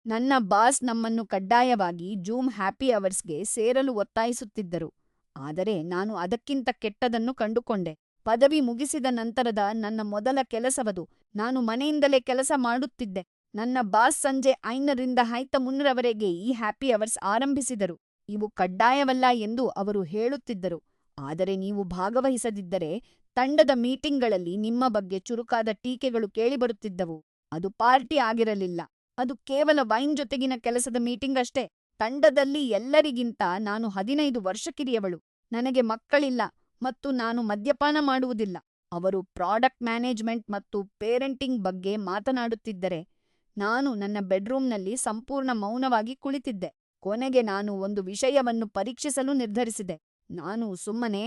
ನನ್ನ ಬಾಸ್ ನಮ್ಮನ್ನು ಕಡ್ಡಾಯವಾಗಿ ಜೂಮ್ ಹ್ಯಾಪಿ ಅವರ್ಸ್‌ಗೆ ಸೇರಲು ಒತ್ತಾಯಿಸುತ್ತಿದ್ದರು, ಆದರೆ ನಾನು ಅದಕ್ಕಿಂತ ಕೆಟ್ಟದನ್ನು ಕಂಡುಕೊಂಡೆ. ಪದವಿ ಮುಗಿಸಿದ ನಂತರದ ನನ್ನ ಮೊದಲ ಕೆಲಸವದು. ನಾನು ಮನೆಯಿಂದಲೇ ಕೆಲಸ ಮಾಡುತ್ತಿದ್ದೆ. ನನ್ನ ಬಾಸ್ ಸಂಜೆ 5ರಿಂದ 3 ಈ ಹ್ಯಾಪಿ ಅವರ್ಸ್ ಆರಂಭಿಸಿದರು. ಇವು ಕಡ್ಡಾಯವಲ್ಲ ಎಂದು ಅವರು ಹೇಳುತ್ತಿದ್ದರು, ಆದರೆ ನೀವು ಭಾಗವಹಿಸದಿದ್ದರೆ ತಂಡದ ಮೀಟಿಂಗ್‌ಗಳಲ್ಲಿ ನಿಮ್ಮ ಬಗ್ಗೆ ಚುರುಕಾದ ಟೀಕೆಗಳು ಕೇಳಿಬರುತ್ತಿದ್ದವು. ಅದು ಪಾರ್ಟಿ ಆಗಿರಲಿಲ್ಲ, ಅದು ಕೇವಲ ವೈನ್ ಜೊತೆಗಿನ ಕೆಲಸದ ಮೀಟಿಂಗ್ ಅಷ್ಟೇ. ತಂಡದಲ್ಲಿ ಎಲ್ಲರಿಗಿಂತ ನಾನು 15 ವರ್ಷ ಕಿರಿಯವಳು. ನನಗೆ ಮಕ್ಕಳಿಲ್ಲ ಮತ್ತು ನಾನು ಮದ್ಯಪಾನ ಮಾಡುವುದಿಲ್ಲ. ಅವರು ಪ್ರಾಡಕ್ಟ್ ಮ್ಯಾನೇಜ್ಮೆಂಟ್ ಮತ್ತು ಪೇರೆಂಟಿಂಗ್ ಬಗ್ಗೆ ಮಾತನಾಡುತ್ತಿದ್ದರೆ ನಾನು ನನ್ನ ಬೆಡ್‌ರೂಮ್‌ನಲ್ಲಿ ಸಂಪೂರ್ಣ ಮೌನವಾಗಿ ಕುಳಿತಿದ್ದೆ. ಕೊನೆಗೆ ನಾನು ಒಂದು ವಿಷಯವನ್ನು ಪರೀಕ್ಷಿಸಲು ನಿರ್ಧರಿಸಿದೆ. ನಾನು ಸುಮ್ಮನೆ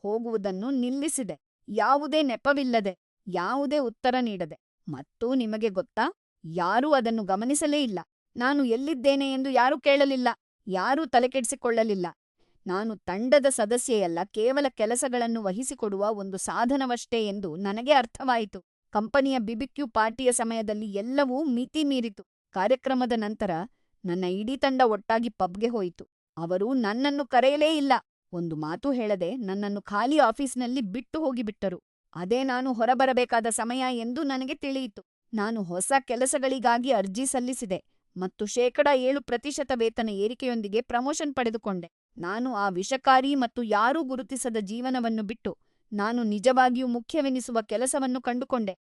ಹೋಗುವುದನ್ನು ನಿಲ್ಲಿಸಿದೆ, ಯಾವುದೇ ನೆಪವಿಲ್ಲದೆ, ಯಾವುದೇ ಉತ್ತರ ನೀಡದೆ. ಮತ್ತು ನಿಮಗೆ ಗೊತ್ತಾ, ಯಾರೂ ಅದನ್ನು ಗಮನಿಸಲೇ ಇಲ್ಲ. ನಾನು ಎಲ್ಲಿದ್ದೇನೆ ಎಂದು ಯಾರೂ ಕೇಳಲಿಲ್ಲ, ಯಾರೂ ತಲೆಕೆಡಿಸಿಕೊಳ್ಳಲಿಲ್ಲ. ನಾನು ತಂಡದ ಸದಸ್ಯೆಯಲ್ಲ, ಕೇವಲ ಕೆಲಸಗಳನ್ನು ವಹಿಸಿಕೊಡುವ ಒಂದು ಸಾಧನವಷ್ಟೇ ಎಂದು ನನಗೆ ಅರ್ಥವಾಯಿತು. ಕಂಪನಿಯ ಬಿಬಿಕ್ಯೂ ಪಾರ್ಟಿಯ ಸಮಯದಲ್ಲಿ ಎಲ್ಲವೂ ಮಿತಿ ಮೀರಿತು. ಕಾರ್ಯಕ್ರಮದ ನಂತರ ನನ್ನ ಇಡೀ ತಂಡ ಒಟ್ಟಾಗಿ ಪಬ್‌ಗೆ ಹೋಯಿತು. ಅವರು ನನ್ನನ್ನು ಕರೆಯಲೇ ಇಲ್ಲ. ಒಂದು ಮಾತೂ ಹೇಳದೆ ನನ್ನನ್ನು ಖಾಲಿ ಆಫೀಸಿನಲ್ಲಿ ಬಿಟ್ಟು ಹೋಗಿಬಿಟ್ಟರು. ಅದೇ ನಾನು ಹೊರಬರಬೇಕಾದ ಸಮಯ ಎಂದು ನನಗೆ ತಿಳಿಯಿತು. ನಾನು ಹೊಸ ಕೆಲಸಗಳಿಗಾಗಿ ಅರ್ಜಿ ಸಲ್ಲಿಸಿದೆ ಮತ್ತು ಶೇಕಡ 7% ವೇತನ ಏರಿಕೆಯೊಂದಿಗೆ ಪ್ರಮೋಷನ್ ಪಡೆದುಕೊಂಡೆ. ನಾನು ಆ ವಿಷಕಾರಿ ಮತ್ತು ಯಾರೂ ಗುರುತಿಸದ ಜೀವನವನ್ನು ಬಿಟ್ಟು, ನಾನು ನಿಜವಾಗಿಯೂ ಮುಖ್ಯವೆನಿಸುವ ಕೆಲಸವನ್ನು ಕಂಡುಕೊಂಡೆ.